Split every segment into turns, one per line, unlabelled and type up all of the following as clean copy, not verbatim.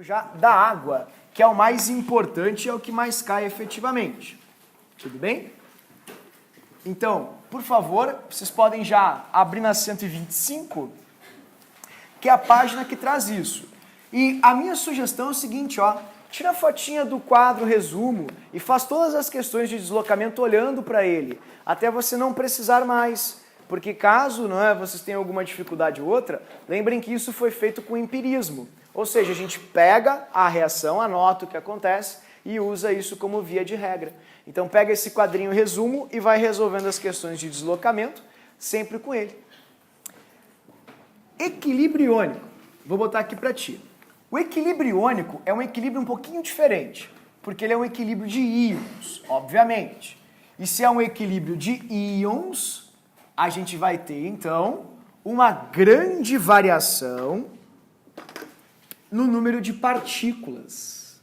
já da água, que é o mais importante e é o que mais cai efetivamente. Tudo bem? Então, por favor, vocês podem já abrir na 125, que é a página que traz isso. E a minha sugestão é o seguinte, ó, tira a fotinha do quadro resumo e faz todas as questões de deslocamento olhando para ele, até você não precisar mais. Porque caso vocês tenham alguma dificuldade ou outra, lembrem que isso foi feito com empirismo. Ou seja, a gente pega a reação, anota o que acontece e usa isso como via de regra. Então pega esse quadrinho resumo e vai resolvendo as questões de deslocamento, sempre com ele. Equilíbrio iônico. Vou botar aqui para ti. O equilíbrio iônico é um equilíbrio um pouquinho diferente, porque ele é um equilíbrio de íons, obviamente. E se é um equilíbrio de íons, a gente vai ter, então, uma grande variação no número de partículas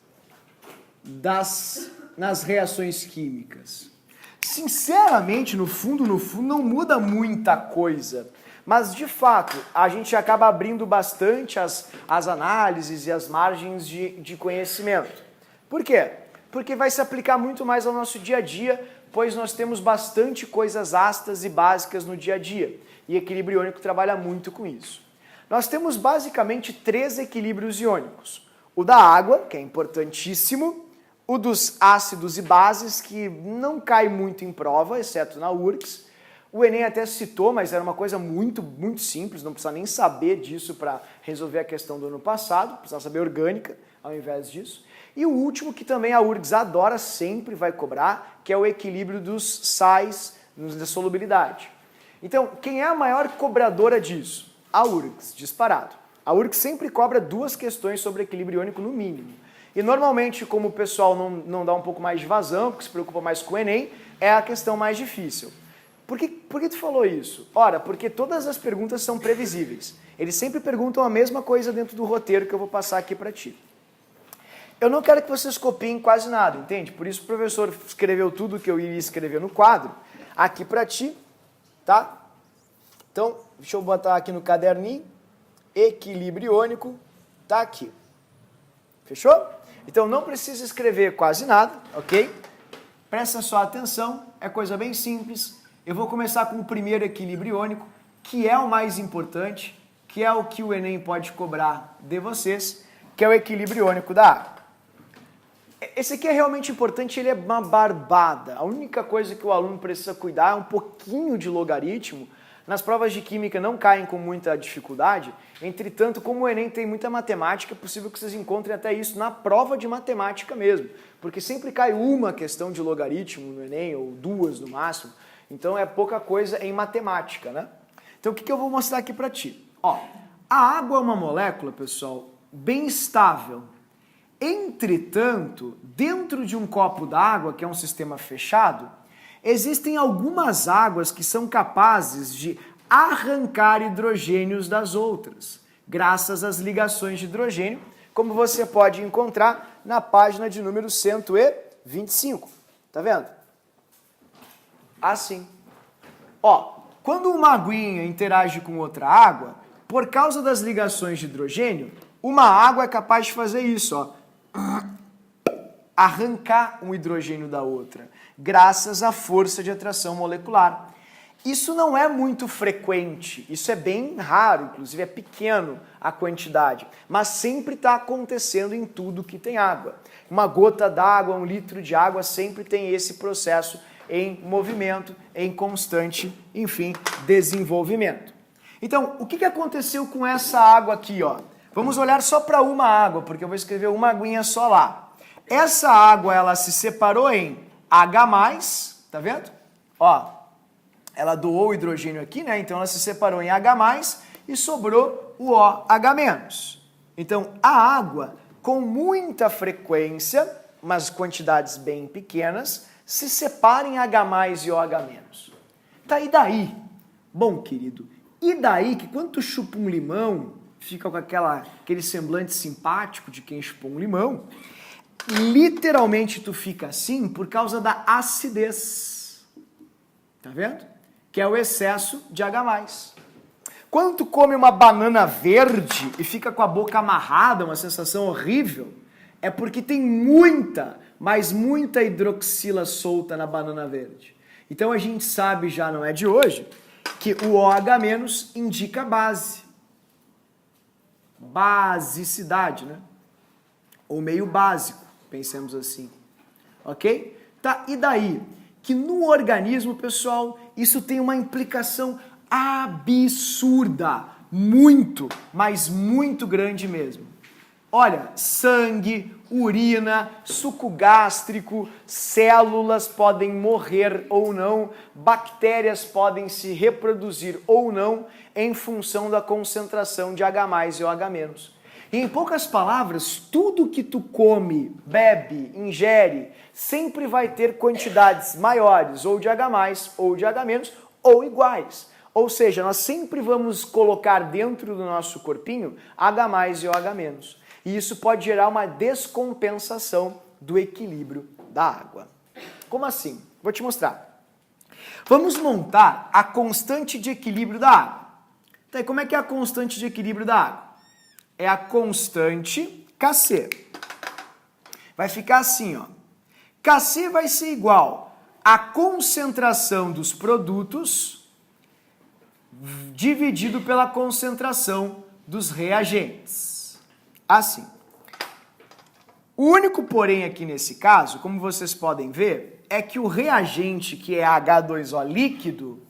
nas reações químicas. Sinceramente, no fundo, não muda muita coisa. Mas, de fato, a gente acaba abrindo bastante as análises e as margens de conhecimento. Por quê? Porque vai se aplicar muito mais ao nosso dia a dia, pois nós temos bastante coisas ácidas e básicas no dia a dia. E equilíbrio iônico trabalha muito com isso. Nós temos basicamente 3 equilíbrios iônicos. O da água, que é importantíssimo, o dos ácidos e bases, que não cai muito em prova, exceto na URGS. O Enem até citou, mas era uma coisa muito simples, não precisa nem saber disso para resolver a questão do ano passado, precisa saber orgânica ao invés disso. E o último, que também a URGS adora, sempre vai cobrar, que é o equilíbrio dos sais da solubilidade. Então, quem é a maior cobradora disso? A URGS, disparado. A URGS sempre cobra 2 questões sobre equilíbrio iônico no mínimo. E normalmente, como o pessoal não dá um pouco mais de vazão, porque se preocupa mais com o Enem, é a questão mais difícil. Por que tu falou isso? Ora, porque todas as perguntas são previsíveis. Eles sempre perguntam a mesma coisa dentro do roteiro que eu vou passar aqui para ti. Eu não quero que vocês copiem quase nada, entende? Por isso o professor escreveu tudo que eu iria escrever no quadro aqui para ti, tá? Então, deixa eu botar aqui no caderninho. Equilíbrio iônico, tá aqui. Fechou? Então não precisa escrever quase nada, ok? Presta só atenção, é coisa bem simples. Eu vou começar com o primeiro equilíbrio iônico, que é o mais importante, que é o que o Enem pode cobrar de vocês, que é o equilíbrio iônico da água. Esse aqui é realmente importante, ele é uma barbada. A única coisa que o aluno precisa cuidar é um pouquinho de logaritmo. Nas provas de química não caem com muita dificuldade, entretanto, como o Enem tem muita matemática, é possível que vocês encontrem até isso na prova de matemática mesmo, porque sempre cai uma questão de logaritmo no Enem, ou 2 no máximo, então é pouca coisa em matemática, né? Então o que eu vou mostrar aqui para ti? Ó, a água é uma molécula, pessoal, bem estável. Entretanto, dentro de um copo d'água, que é um sistema fechado, existem algumas águas que são capazes de arrancar hidrogênios das outras, graças às ligações de hidrogênio, como você pode encontrar na página de número 125. Tá vendo? Assim. Ó, quando uma aguinha interage com outra água, por causa das ligações de hidrogênio, uma água é capaz de fazer isso, ó. Arrancar um hidrogênio da outra, graças à força de atração molecular. Isso não é muito frequente, isso é bem raro, inclusive é pequeno a quantidade, mas sempre está acontecendo em tudo que tem água. Uma gota d'água, 1 litro de água, sempre tem esse processo em movimento, em constante, enfim, desenvolvimento. Então, o que aconteceu com essa água aqui, ó? Vamos olhar só para uma água, porque eu vou escrever uma aguinha só lá. Essa água, ela se separou em H+, tá vendo? Ó, ela doou o hidrogênio aqui, né? Então ela se separou em H+, e sobrou o OH-. Então a água, com muita frequência, mas quantidades bem pequenas, se separa em H+ e OH-. Tá, e daí? Bom, querido, e daí que quando tu chupa um limão, fica com aquele semblante simpático de quem chupou um limão, literalmente tu fica assim por causa da acidez. Tá vendo? Que é o excesso de H+. Quando tu come uma banana verde e fica com a boca amarrada, uma sensação horrível, é porque tem muita, mas muita hidroxila solta na banana verde. Então a gente sabe, já não é de hoje, que o OH- indica base. Basicidade, né? Ou meio básico, pensemos assim. Ok? Tá, e daí? Que no organismo, pessoal, isso tem uma implicação absurda. Muito, mas muito grande mesmo. Olha, sangue, urina, suco gástrico, células podem morrer ou não, bactérias podem se reproduzir ou não em função da concentração de H+ e OH-. E em poucas palavras, tudo que tu come, bebe, ingere, sempre vai ter quantidades maiores ou de H+ ou de H- ou iguais. Ou seja, nós sempre vamos colocar dentro do nosso corpinho H+ e OH-. E isso pode gerar uma descompensação do equilíbrio da água. Como assim? Vou te mostrar. Vamos montar a constante de equilíbrio da água. Então, como é que é a constante de equilíbrio da água? É a constante Kc. Vai ficar assim, ó. Kc vai ser igual à concentração dos produtos dividido pela concentração dos reagentes. Assim. O único porém aqui nesse caso, como vocês podem ver, é que o reagente, que é H2O líquido,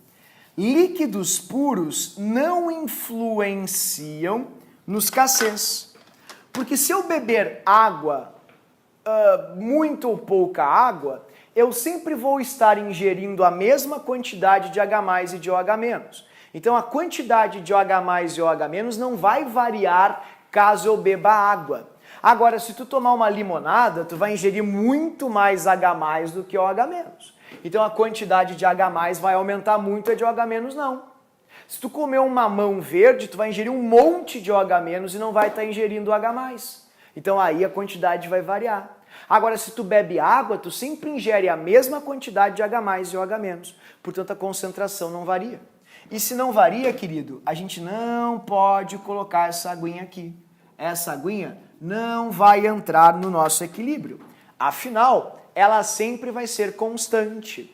líquidos puros não influenciam nos Kcs. Porque se eu beber água, muito ou pouca água, eu sempre vou estar ingerindo a mesma quantidade de H+ e de OH-. Então a quantidade de OH+ e OH- não vai variar caso eu beba água. Agora, se tu tomar uma limonada, tu vai ingerir muito mais H+ do que OH-. Então a quantidade de H+ vai aumentar muito, a de OH- não. Se tu comer um mamão verde, tu vai ingerir um monte de OH- e não vai estar ingerindo H+. Então aí a quantidade vai variar. Agora, se tu bebe água, tu sempre ingere a mesma quantidade de H+ e OH-. Portanto, a concentração não varia. E se não varia, querido, a gente não pode colocar essa aguinha aqui. Essa aguinha não vai entrar no nosso equilíbrio. Afinal, ela sempre vai ser constante.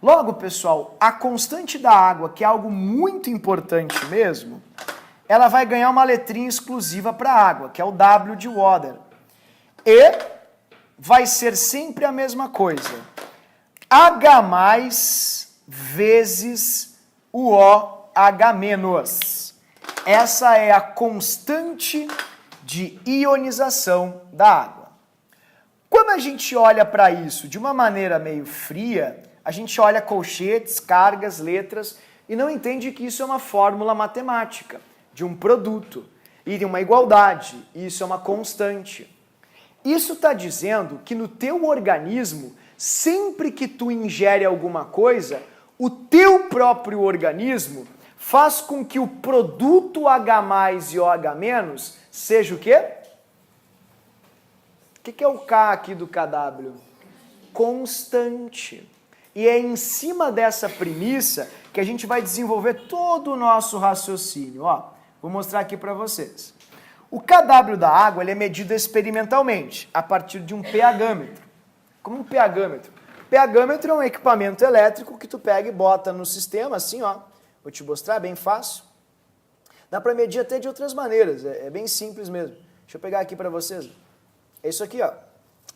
Logo, pessoal, a constante da água, que é algo muito importante mesmo, ela vai ganhar uma letrinha exclusiva para a água, que é o W de water. E vai ser sempre a mesma coisa. H+ vezes o OH-. Essa é a constante de ionização da água. Quando a gente olha para isso de uma maneira meio fria, a gente olha colchetes, cargas, letras e não entende que isso é uma fórmula matemática de um produto e de uma igualdade. Isso é uma constante. Isso está dizendo que no teu organismo, sempre que tu ingere alguma coisa, o teu próprio organismo faz com que o produto H+ e OH- seja o quê? O que é o K aqui do KW? Constante. E é em cima dessa premissa que a gente vai desenvolver todo o nosso raciocínio. Ó, vou mostrar aqui para vocês. O KW da água ele é medido experimentalmente, a partir de um pH-metro. Como um pH-metro? pH-metro é um equipamento elétrico que tu pega e bota no sistema, assim, ó. Vou te mostrar, é bem fácil. Dá para medir até de outras maneiras, é bem simples mesmo. Deixa eu pegar aqui para vocês. É isso aqui, ó.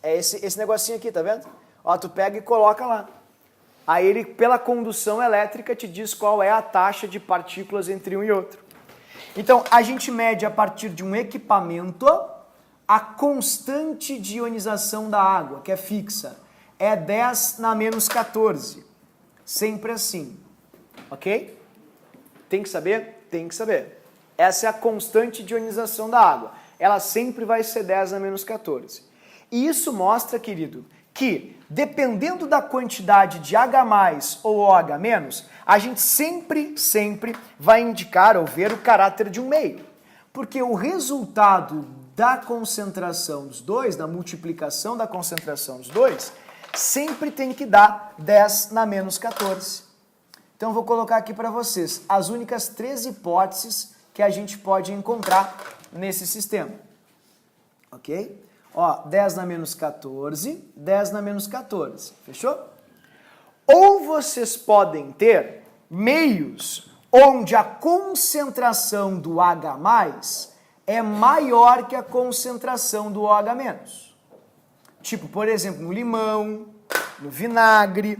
É esse negocinho aqui, tá vendo? Ó, tu pega e coloca lá. Aí ele, pela condução elétrica, te diz qual é a taxa de partículas entre um e outro. Então, a gente mede a partir de um equipamento a constante de ionização da água, que é fixa. É 10⁻⁻14. Sempre assim. Ok? Tem que saber? Tem que saber. Essa é a constante de ionização da água. Ela sempre vai ser 10⁻14. E isso mostra, querido, que dependendo da quantidade de H+ ou OH-, a gente sempre vai indicar ou ver o caráter de um meio. Porque o resultado da concentração dos dois, da multiplicação da concentração dos dois, sempre tem que dar 10⁻⁻14. Então, eu vou colocar aqui para vocês as únicas 3 hipóteses que a gente pode encontrar nesse sistema. Ok? Ó, 10 na menos 14, 10 na menos 14. Fechou? Ou vocês podem ter meios onde a concentração do H+, é maior que a concentração do OH-. Tipo, por exemplo, no limão, no vinagre,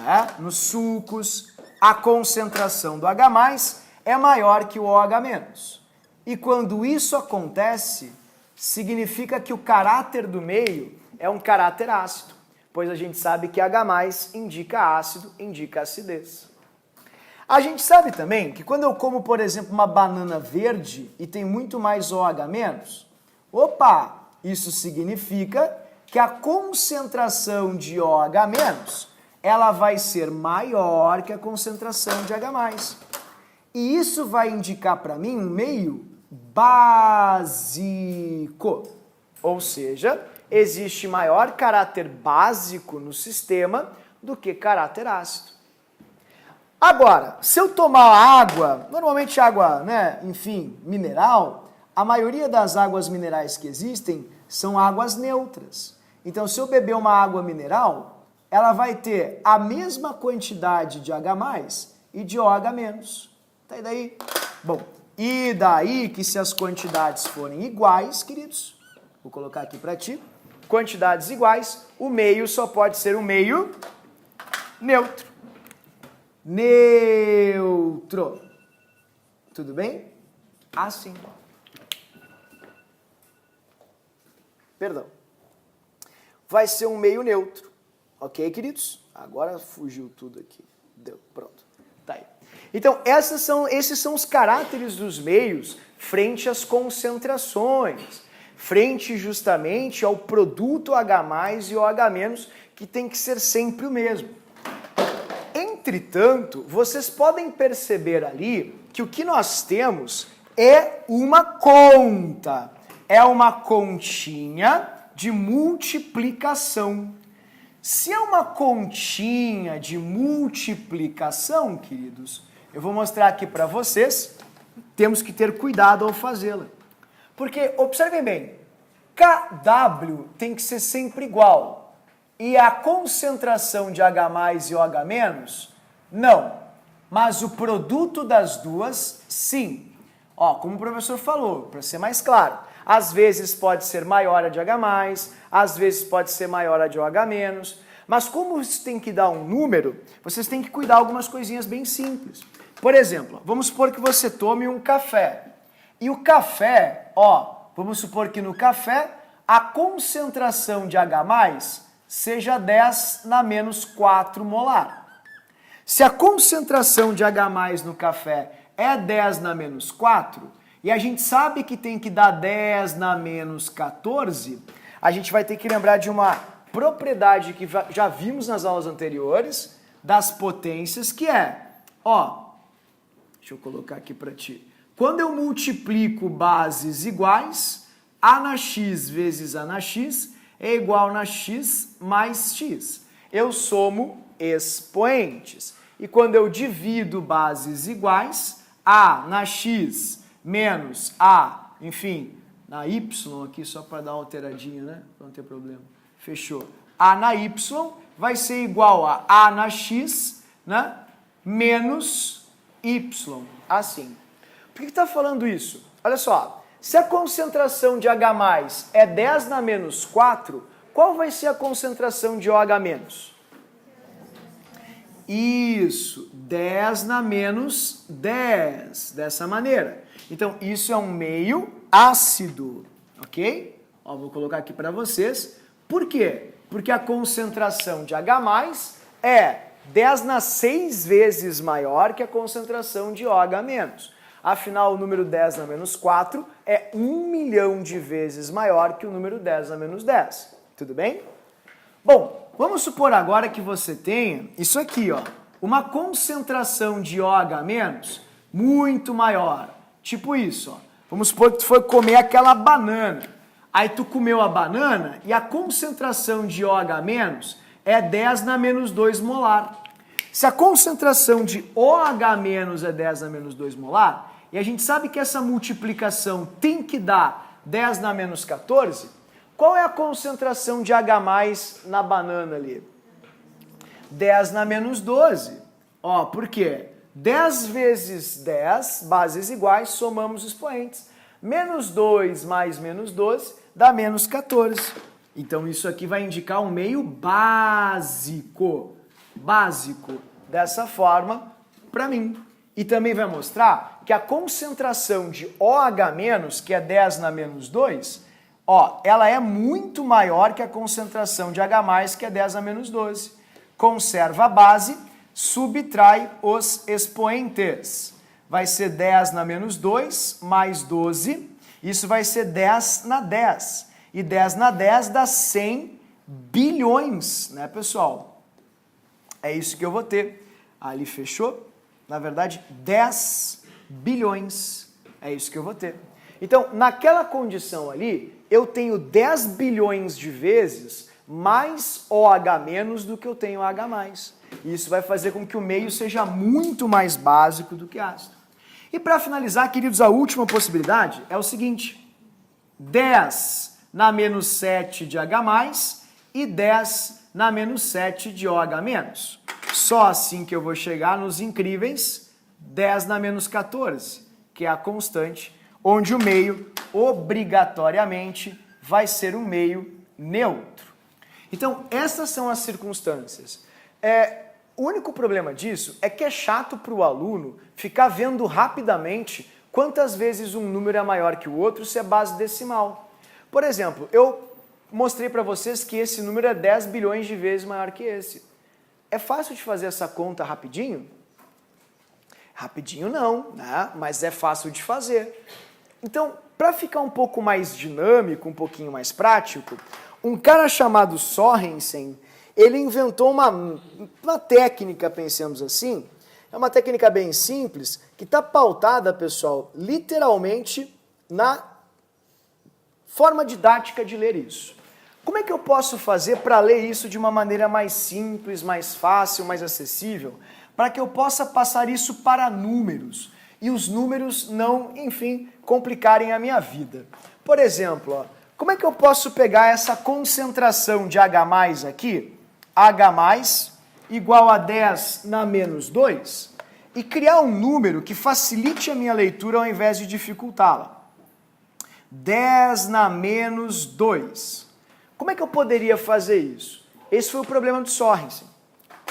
né? Nos sucos, a concentração do H+ é maior que o OH-. E quando isso acontece, significa que o caráter do meio é um caráter ácido, pois a gente sabe que H+ indica ácido, indica acidez. A gente sabe também que quando eu como, por exemplo, uma banana verde e tem muito mais OH-, opa, isso significa que a concentração de OH-, ela vai ser maior que a concentração de H+. E isso vai indicar para mim um meio básico. Ou seja, existe maior caráter básico no sistema do que caráter ácido. Agora, se eu tomar água, normalmente água, né, enfim, mineral, a maioria das águas minerais que existem são águas neutras. Então, se eu beber uma água mineral, ela vai ter a mesma quantidade de H+ e de OH-. Tá aí daí? Bom, e daí que se as quantidades forem iguais, queridos, vou colocar aqui para ti, quantidades iguais, o meio só pode ser um meio neutro. Neutro. Tudo bem? Assim. Perdão. Vai ser um meio neutro. Ok, queridos? Agora fugiu tudo aqui. Deu, pronto. Tá aí. Então, esses são os caráteres dos meios frente às concentrações, frente justamente ao produto H+ e OH-, que tem que ser sempre o mesmo. Entretanto, vocês podem perceber ali que o que nós temos é uma conta. É uma continha de multiplicação. Se é uma continha de multiplicação, queridos, eu vou mostrar aqui para vocês, temos que ter cuidado ao fazê-la. Porque, observem bem, KW tem que ser sempre igual. E a concentração de H+ e OH-, não. Mas o produto das duas, sim. Ó, como o professor falou, para ser mais claro, às vezes pode ser maior a de H+, às vezes pode ser maior a de OH-, mas como isso tem que dar um número, vocês têm que cuidar algumas coisinhas bem simples. Por exemplo, vamos supor que você tome um café. E o café, ó, vamos supor que no café a concentração de H+ seja 10 na menos 4 molar. Se a concentração de H+ no café é 10 na menos 4, e a gente sabe que tem que dar 10 na menos 14, a gente vai ter que lembrar de uma propriedade que já vimos nas aulas anteriores, das potências, que é, ó, deixa eu colocar aqui para ti. Quando eu multiplico bases iguais, A na x vezes A na x é igual a x mais x. Eu somo expoentes. E quando eu divido bases iguais, A na x menos A, enfim, na y aqui, só para dar uma alteradinha, né? Não tem problema. Fechou. A na y vai ser igual a A na x, né? Menos y. Assim. Por que está falando isso? Olha só. Se a concentração de H+ é 10 na menos 4, qual vai ser a concentração de OH-? Isso, 10 na menos 10, dessa maneira. Então, isso é um meio ácido, ok? Ó, vou colocar aqui para vocês. Por quê? Porque a concentração de H+ é 10 na 6 vezes maior que a concentração de OH-. Afinal, o número 10 na menos 4 é 1 milhão de vezes maior que o número 10 na menos 10. Tudo bem? Bom, vamos supor agora que você tenha isso aqui, ó, uma concentração de OH- muito maior. Tipo isso, ó. Vamos supor que tu foi comer aquela banana. Aí tu comeu a banana e a concentração de OH- é 10 na menos 2 molar. Se a concentração de OH- é 10 na menos 2 molar, e a gente sabe que essa multiplicação tem que dar 10 na menos 14, qual é a concentração de H+ na banana ali? 10 na menos 12. Ó, por quê? 10 vezes 10, bases iguais, somamos expoentes. Menos 2 mais menos 12 dá menos 14. Então isso aqui vai indicar um meio básico. Básico. Dessa forma, para mim. E também vai mostrar que a concentração de OH-, que é 10 na menos 2, ó, ela é muito maior que a concentração de H+, que é 10 na menos 12. Conserva a base, subtrai os expoentes. Vai ser 10 na menos 2 mais 12, isso vai ser 10 na 10. E 10 na 10 dá 100 bilhões, né, pessoal? É isso que eu vou ter. Ali fechou? Na verdade, 10 bilhões. É isso que eu vou ter. Então, naquela condição ali, eu tenho 10 bilhões de vezes mais OH- do que eu tenho H+. E isso vai fazer com que o meio seja muito mais básico do que ácido. E para finalizar, queridos, a última possibilidade é o seguinte: 10 na menos 7 de H+, e 10 na menos 7 de OH-. Só assim que eu vou chegar nos incríveis 10 na menos 14, que é a constante, onde o meio, obrigatoriamente, vai ser um meio neutro. Então, essas são as circunstâncias. O único problema disso é que é chato para o aluno ficar vendo rapidamente quantas vezes um número é maior que o outro se é base decimal. Por exemplo, eu mostrei para vocês que esse número é 10 bilhões de vezes maior que esse. É fácil de fazer essa conta rapidinho? Rapidinho não, né? Mas é fácil de fazer. Então, para ficar um pouco mais dinâmico, um pouquinho mais prático, um cara chamado Sorensen, ele inventou uma técnica, pensemos assim, é uma técnica bem simples, que está pautada, pessoal, literalmente na forma didática de ler isso. Como é que eu posso fazer para ler isso de uma maneira mais simples, mais fácil, mais acessível, para que eu possa passar isso para números e os números não, enfim, complicarem a minha vida? Por exemplo, ó, como é que eu posso pegar essa concentração de H+ aqui, H+ igual a 10 na menos 2, e criar um número que facilite a minha leitura ao invés de dificultá-la? 10 na menos 2. Como é que eu poderia fazer isso? Esse foi o problema do Sorensen,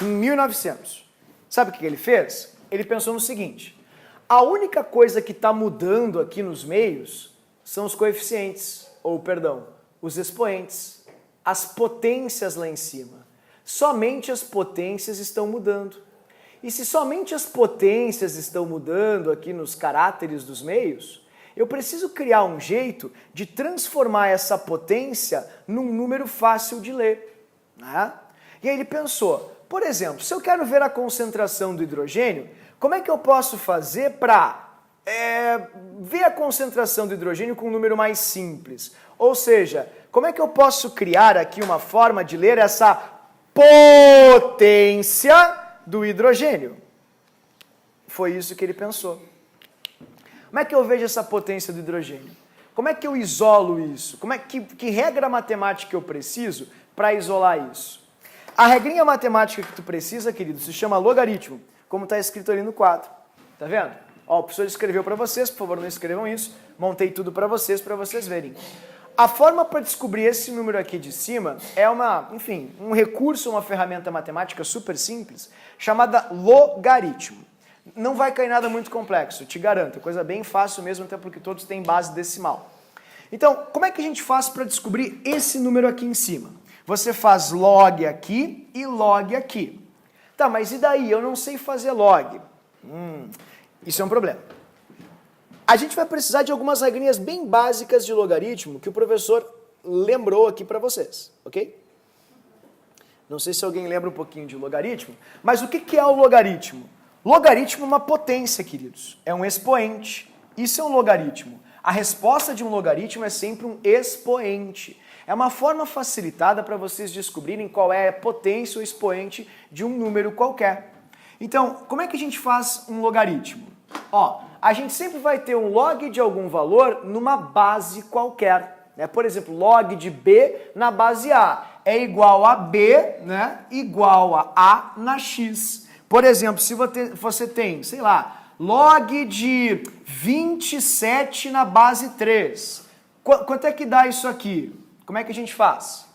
em 1900. Sabe o que ele fez? Ele pensou no seguinte: a única coisa que está mudando aqui nos meios são os coeficientes, ou perdão, os expoentes, as potências lá em cima. Somente as potências estão mudando. E se somente as potências estão mudando aqui nos caráteres dos meios, eu preciso criar um jeito de transformar essa potência num número fácil de ler, né? E aí ele pensou, por exemplo, se eu quero ver a concentração do hidrogênio, como é que eu posso fazer para ver a concentração do hidrogênio com um número mais simples? Ou seja, como é que eu posso criar aqui uma forma de ler essa potência do hidrogênio? Foi isso que ele pensou. Como é que eu vejo essa potência do hidrogênio? Como é que eu isolo isso? Que regra matemática eu preciso para isolar isso? A regrinha matemática que tu precisa, querido, se chama logaritmo, como está escrito ali no quadro. Tá vendo? Ó, o professor escreveu para vocês, por favor, não escrevam isso. Montei tudo para vocês verem. A forma para descobrir esse número aqui de cima é um recurso, uma ferramenta matemática super simples, chamada logaritmo. Não vai cair nada muito complexo, te garanto. É coisa bem fácil mesmo, até porque todos têm base decimal. Então, como é que a gente faz para descobrir esse número aqui em cima? Você faz log aqui e log aqui. Tá, mas e daí? Eu não sei fazer log. Isso é um problema. A gente vai precisar de algumas regrinhas bem básicas de logaritmo que o professor lembrou aqui para vocês, ok? Não sei se alguém lembra um pouquinho de logaritmo, mas o que é o logaritmo? Logaritmo é uma potência, queridos. É um expoente. Isso é um logaritmo. A resposta de um logaritmo é sempre um expoente. É uma forma facilitada para vocês descobrirem qual é a potência ou expoente de um número qualquer. Então, como é que a gente faz um logaritmo? Ó, a gente sempre vai ter um log de algum valor numa base qualquer, né? Por exemplo, log de B na base A é igual a B, né, igual a A na X. Por exemplo, se você tem, sei lá, log de 27 na base 3. Quanto é que dá isso aqui? Como é que a gente faz?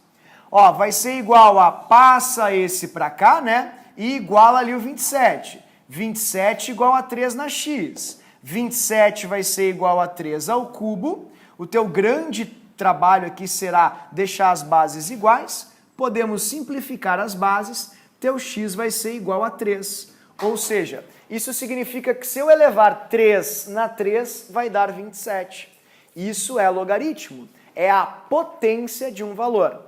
Ó, vai ser igual a, passa esse pra cá, né, e igual ali o 27. 27 igual a 3 na X. 27 vai ser igual a 3 ao cubo. O teu grande trabalho aqui será deixar as bases iguais. Podemos simplificar as bases. Teu x vai ser igual a 3. Ou seja, isso significa que se eu elevar 3 na 3, vai dar 27. Isso é logaritmo. É a potência de um valor.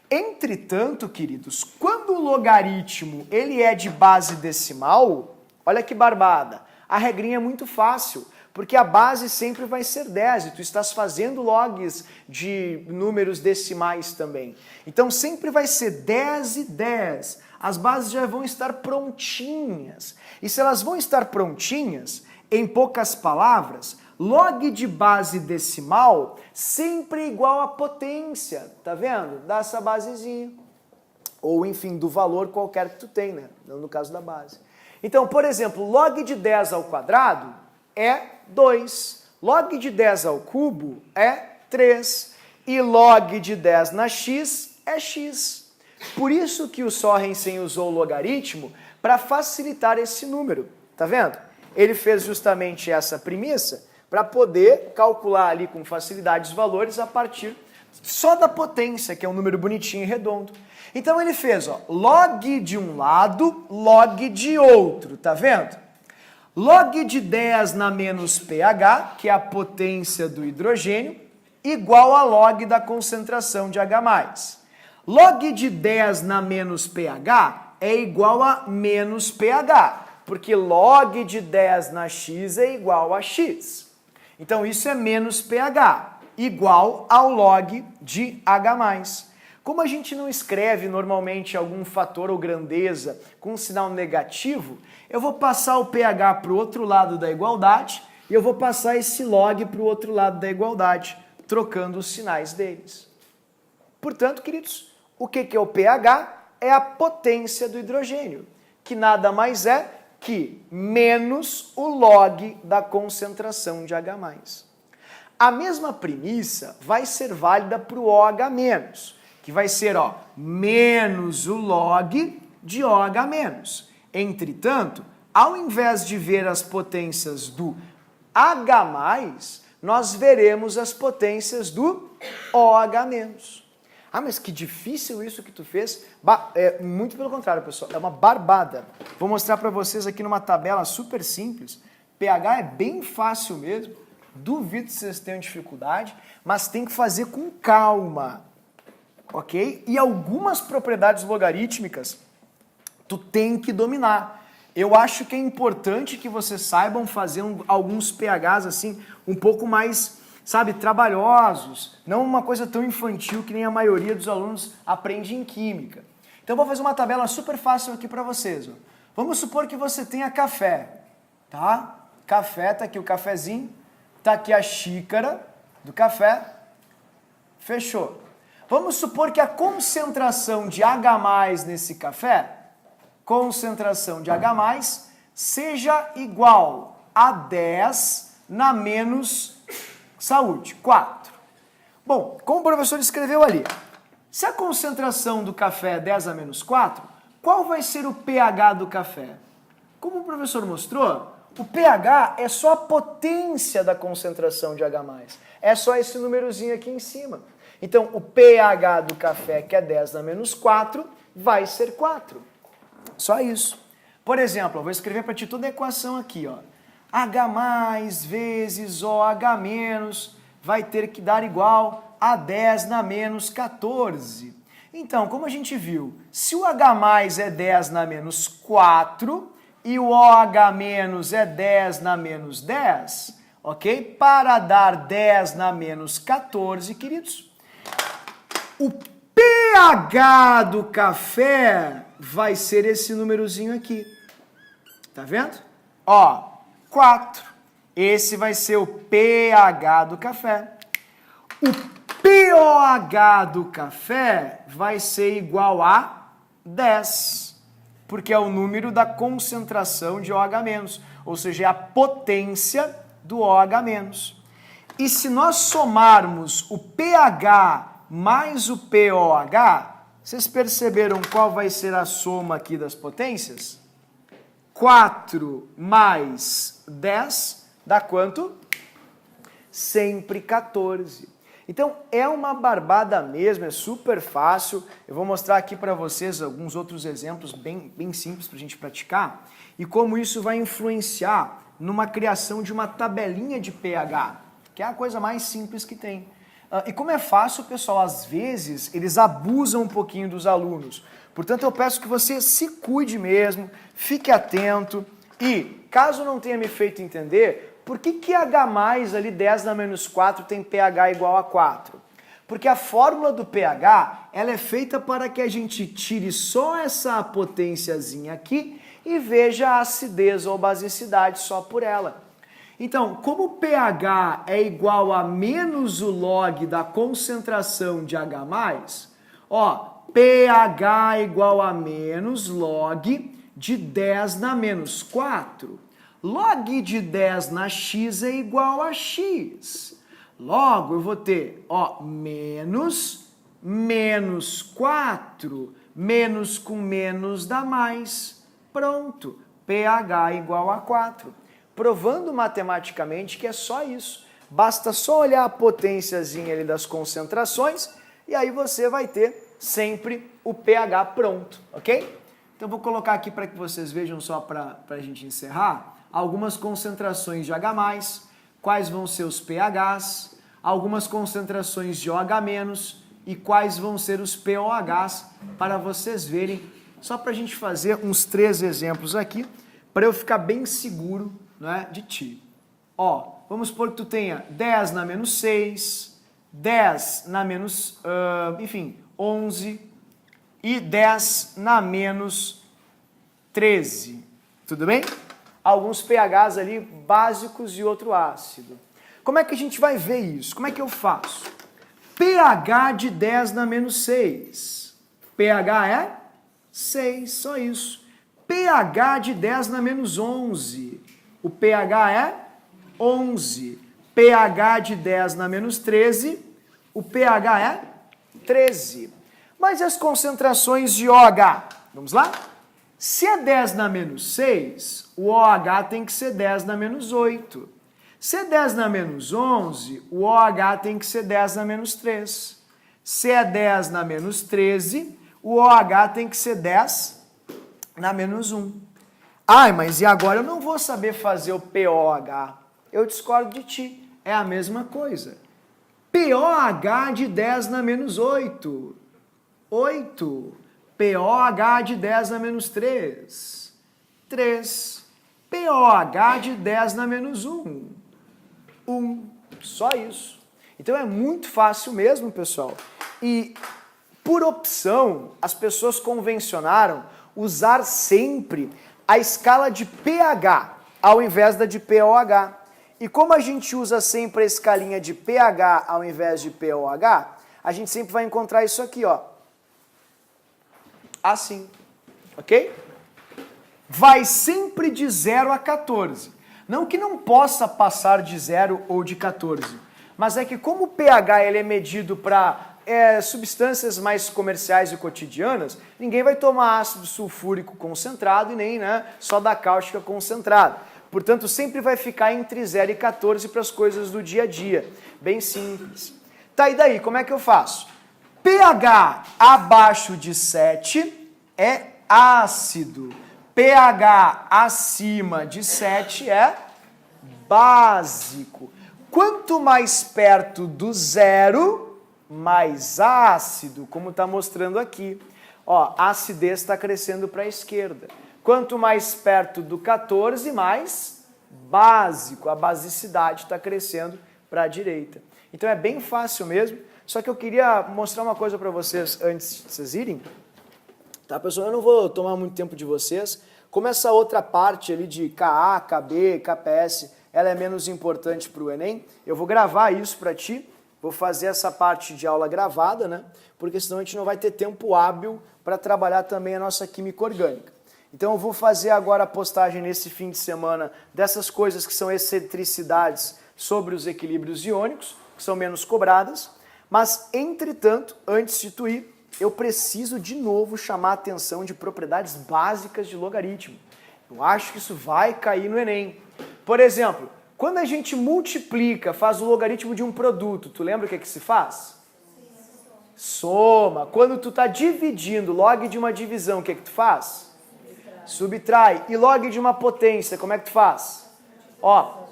Entretanto, queridos, quando o logaritmo ele é de base decimal, olha que barbada, a regrinha é muito fácil, porque a base sempre vai ser 10 e tu estás fazendo logs de números decimais também. Então sempre vai ser 10 e 10. As bases já vão estar prontinhas. E se elas vão estar prontinhas, em poucas palavras, log de base decimal sempre é igual à potência, tá vendo? Dessa basezinha. Ou, enfim, do valor qualquer que tu tem, né? Não no caso da base. Então, por exemplo, log de 10 ao quadrado é 2. Log de 10 ao cubo é 3. E log de 10 na x é x. Por isso que o Sorensen usou o logaritmo para facilitar esse número. Tá vendo? Ele fez justamente essa premissa para poder calcular ali com facilidade os valores a partir só da potência, que é um número bonitinho e redondo. Então ele fez, ó, log de um lado, log de outro, tá vendo? Log de 10 na menos pH, que é a potência do hidrogênio, igual a log da concentração de H+. Log de 10 na menos pH é igual a menos pH, porque log de 10 na x é igual a x. Então isso é menos pH, igual ao log de H+. Como a gente não escreve normalmente algum fator ou grandeza com um sinal negativo, eu vou passar o pH para o outro lado da igualdade e eu vou passar esse log para o outro lado da igualdade, trocando os sinais deles. Portanto, queridos, o que é o pH? É a potência do hidrogênio, que nada mais é que menos o log da concentração de H+. A mesma premissa vai ser válida para o OH-, que vai ser, ó, menos o log de OH-. Entretanto, ao invés de ver as potências do H+, nós veremos as potências do OH-. Ah, mas que difícil isso que tu fez. Muito pelo contrário, pessoal. É uma barbada. Vou mostrar para vocês aqui numa tabela super simples. pH é bem fácil mesmo. Duvido que vocês tenham dificuldade, mas tem que fazer com calma. Ok? E algumas propriedades logarítmicas tu tem que dominar. Eu acho que é importante que vocês saibam fazer alguns pHs assim, um pouco mais, sabe, trabalhosos, não uma coisa tão infantil que nem a maioria dos alunos aprende em química. Então eu vou fazer uma tabela super fácil aqui para vocês. Ó. Vamos supor que você tenha café, tá? Café, tá aqui o cafezinho, tá aqui a xícara do café, fechou. Vamos supor que a concentração de H+ nesse café, concentração de H+, seja igual a 10 na menos saúde, 4. Bom, como o professor escreveu ali, se a concentração do café é 10 a menos 4, qual vai ser o pH do café? Como o professor mostrou, o pH é só a potência da concentração de H+. É só esse númerozinho aqui em cima. Então, o pH do café, que é 10 na menos 4, vai ser 4. Só isso. Por exemplo, eu vou escrever para ti toda a equação aqui, ó. H+ vezes OH- vai ter que dar igual a 10 na menos 14. Então, como a gente viu, se o H+ é 10 na menos 4 e o OH- é 10 na menos 10, ok? Para dar 10 na menos 14, queridos, o pH do café vai ser esse númerozinho aqui. Tá vendo? Ó, 4. Esse vai ser o pH do café. O pOH do café vai ser igual a 10, porque é o número da concentração de OH-, ou seja, é a potência do OH-. E se nós somarmos o pH mais o pOH, vocês perceberam qual vai ser a soma aqui das potências? 4 mais 10 dá quanto? Sempre 14. Então, é uma barbada mesmo, é super fácil. Eu vou mostrar aqui para vocês alguns outros exemplos bem simples para a gente praticar e como isso vai influenciar numa criação de uma tabelinha de pH, que é a coisa mais simples que tem. E como é fácil, pessoal, às vezes eles abusam um pouquinho dos alunos. Portanto, eu peço que você se cuide mesmo, fique atento e, caso não tenha me feito entender, por que H+, ali 10 na menos 4 tem pH igual a 4? Porque a fórmula do pH, ela é feita para que a gente tire só essa potênciazinha aqui e veja a acidez ou basicidade só por ela. Então, como o pH é igual a menos o log da concentração de H+, ó, pH igual a menos log de 10 na menos 4. Log de 10 na x é igual a x. Logo, eu vou ter, ó, menos 4. Menos com menos dá mais. Pronto, pH igual a 4. Provando matematicamente que é só isso. Basta só olhar a potênciazinha ali das concentrações e aí você vai ter sempre o pH pronto, ok? Então vou colocar aqui para que vocês vejam só para a gente encerrar algumas concentrações de H+, quais vão ser os pHs, algumas concentrações de OH- e quais vão ser os pOHs para vocês verem, só para a gente fazer uns 3 exemplos aqui, para eu ficar bem seguro, né, de ti. Ó, vamos supor que tu tenha 10 na menos 6, 10 na menos, 11 e 10 na menos 13. Tudo bem? Alguns pHs ali básicos e outro ácido. Como é que a gente vai ver isso? Como é que eu faço? pH de 10 na menos 6. pH é 6, só isso. pH de 10 na menos 11. O pH é 11. pH de 10 na menos 13. O pH é 13. Mas e as concentrações de OH? Vamos lá? Se é 10 na menos 6, o OH tem que ser 10 na menos 8. Se é 10 na menos 11, o OH tem que ser 10 na menos 3. Se é 10 na menos 13, o OH tem que ser 10 na menos 1. Ai, mas e agora eu não vou saber fazer o pOH. Eu discordo de ti. É a mesma coisa. pOH de 10 na menos 8. 8. pOH de 10 na menos 3. 3. pOH de 10 na menos 1. 1. Só isso. Então é muito fácil mesmo, pessoal. E, por opção, as pessoas convencionaram usar sempre a escala de pH ao invés da de pOH. E como a gente usa sempre a escalinha de pH ao invés de pOH, a gente sempre vai encontrar isso aqui, ó. Assim, ok? Vai sempre de 0 a 14. Não que não possa passar de 0 ou de 14, mas é que como o pH ele é medido para substâncias mais comerciais e cotidianas, ninguém vai tomar ácido sulfúrico concentrado e nem soda cáustica concentrada. Portanto, sempre vai ficar entre 0 e 14 para as coisas do dia a dia. Bem simples. Tá, e daí? Como é que eu faço? pH abaixo de 7 é ácido. pH acima de 7 é básico. Quanto mais perto do 0, mais ácido, como está mostrando aqui. Ó, a acidez está crescendo para a esquerda. Quanto mais perto do 14, mais básico. A basicidade está crescendo para a direita. Então é bem fácil mesmo. Só que eu queria mostrar uma coisa para vocês antes de vocês irem. Tá, pessoal? Eu não vou tomar muito tempo de vocês, como essa outra parte ali de KA, KB, KPS, ela é menos importante para o Enem, eu vou gravar isso para ti, vou fazer essa parte de aula gravada, né? Porque senão a gente não vai ter tempo hábil para trabalhar também a nossa química orgânica. Então eu vou fazer agora a postagem nesse fim de semana dessas coisas que são excentricidades sobre os equilíbrios iônicos, que são menos cobradas, mas, entretanto, antes de tu ir, eu preciso de novo chamar a atenção de propriedades básicas de logaritmo. Eu acho que isso vai cair no Enem. Por exemplo, quando a gente multiplica, faz o logaritmo de um produto, tu lembra o que é que se faz? Soma. Quando tu está dividindo log de uma divisão, o que é que tu faz? Subtrai. E log de uma potência, como é que tu faz? Ó,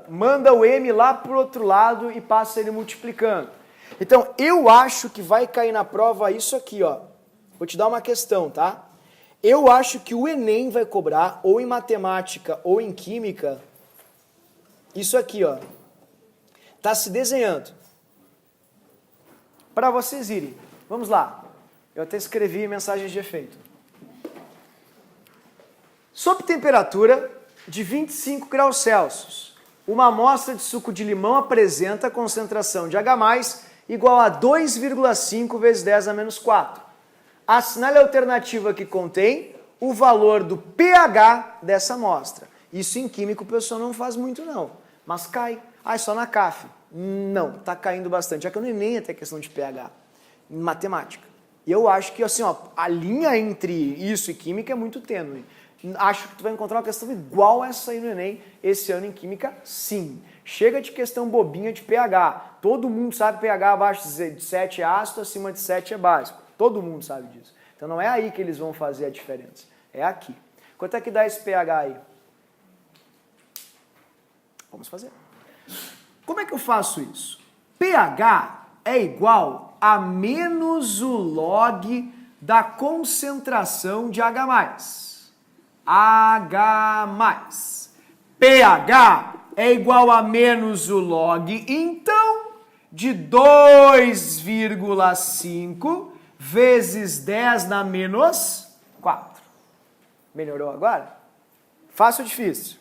manda o m lá pro outro lado e passa ele multiplicando. Então, eu acho que vai cair na prova isso aqui, ó. Vou te dar uma questão, tá? Eu acho que o Enem vai cobrar, ou em matemática ou em química, isso aqui, ó. Tá se desenhando. Para vocês irem. Vamos lá. Eu até escrevi mensagens de efeito. Sob temperatura de 25 graus Celsius, uma amostra de suco de limão apresenta concentração de H+, igual a 2,5 vezes 10 a menos 4. Assinale a alternativa que contém o valor do pH dessa amostra. Isso em química o pessoal não faz muito não, mas cai. Ah, é só na CAF. Não, está caindo bastante. Já que eu nem até questão de pH, em matemática. E eu acho que assim, ó, a linha entre isso e química é muito tênue. Acho que tu vai encontrar uma questão igual essa aí no Enem esse ano em química, sim. Chega de questão bobinha de pH. Todo mundo sabe que pH abaixo de 7 é ácido, acima de 7 é básico. Todo mundo sabe disso. Então não é aí que eles vão fazer a diferença. É aqui. Quanto é que dá esse pH aí? Vamos fazer. Como é que eu faço isso? pH é igual a menos o log da concentração de H+. H+. pH é igual a menos o log, então, de 2,5 vezes 10 na menos 4. Melhorou agora? Fácil ou difícil?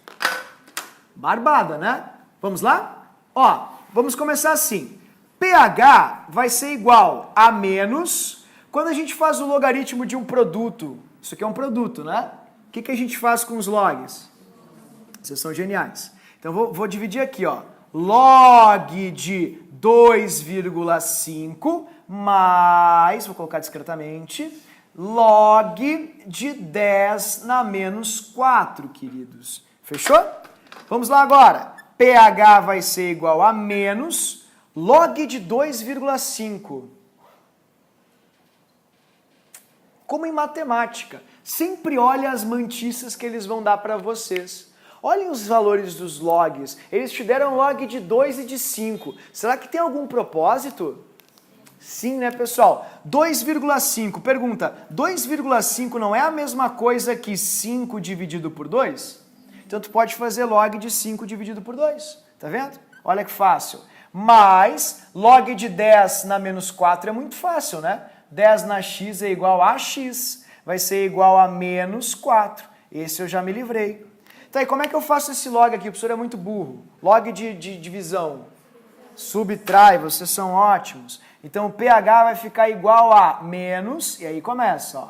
Barbada, né? Vamos lá? Ó, vamos começar assim. pH vai ser igual a menos, quando a gente faz o logaritmo de um produto, isso aqui é um produto, né? O que a gente faz com os logs? Vocês são geniais. Então, vou dividir aqui, ó. Log de 2,5 mais, vou colocar discretamente, log de 10 na menos 4, queridos. Fechou? Vamos lá agora. pH vai ser igual a menos log de 2,5. Como em matemática, sempre olha as mantiças que eles vão dar para vocês. Olhem os valores dos logs. Eles te deram log de 2 e de 5. Será que tem algum propósito? Sim, né, pessoal? 2,5. Pergunta, 2,5 não é a mesma coisa que 5 dividido por 2? Então, tu pode fazer log de 5 dividido por 2. Tá vendo? Olha que fácil. Mas, log de 10 na menos 4 é muito fácil, né? 10 na x é igual a x. Vai ser igual a menos 4. Esse eu já me livrei. Então, aí, como é que eu faço esse log aqui? O professor é muito burro. Log de divisão. Subtrai, vocês são ótimos. Então, o pH vai ficar igual a menos, e aí começa, ó.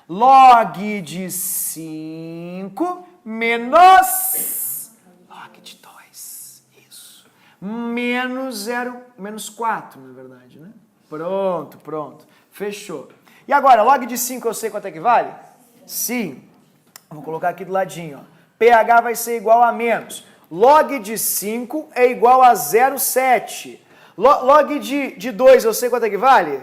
Log de 5 menos log de 2. Isso. Menos 4, na verdade, né? Pronto, pronto. Fechou. E agora, log de 5 eu sei quanto é que vale? Sim. Vou colocar aqui do ladinho, ó. pH vai ser igual a menos. Log de 5 é igual a 0,7. Log de 2 eu sei quanto é que vale?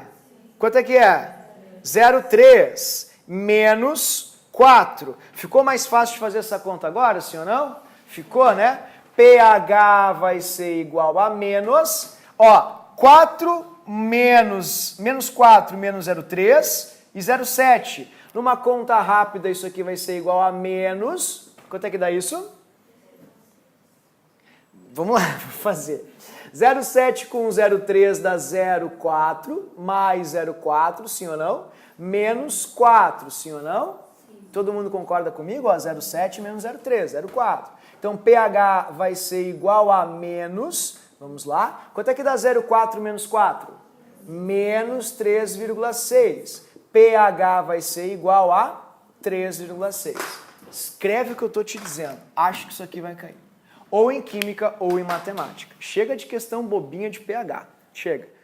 Quanto é que é? 0,3 menos 4. Ficou mais fácil de fazer essa conta agora, sim ou não? Ficou, né? pH vai ser igual a menos, ó, 4 menos 4 menos 0,3 e 0,7. Numa conta rápida, isso aqui vai ser igual a menos... Quanto é que dá isso? Vamos lá, vou fazer. 0,7 com 0,3 dá 0,4, mais 0,4, sim ou não? Menos 4, sim ou não? Sim. Todo mundo concorda comigo? Ó, 0,7 menos 0,3, 0,4. Então, pH vai ser igual a menos, vamos lá, quanto é que dá 0,4 menos 4? Menos 3,6. pH vai ser igual a 3,6. Escreve o que eu estou te dizendo. Acho que isso aqui vai cair. Ou em química ou em matemática. Chega de questão bobinha de pH. Chega.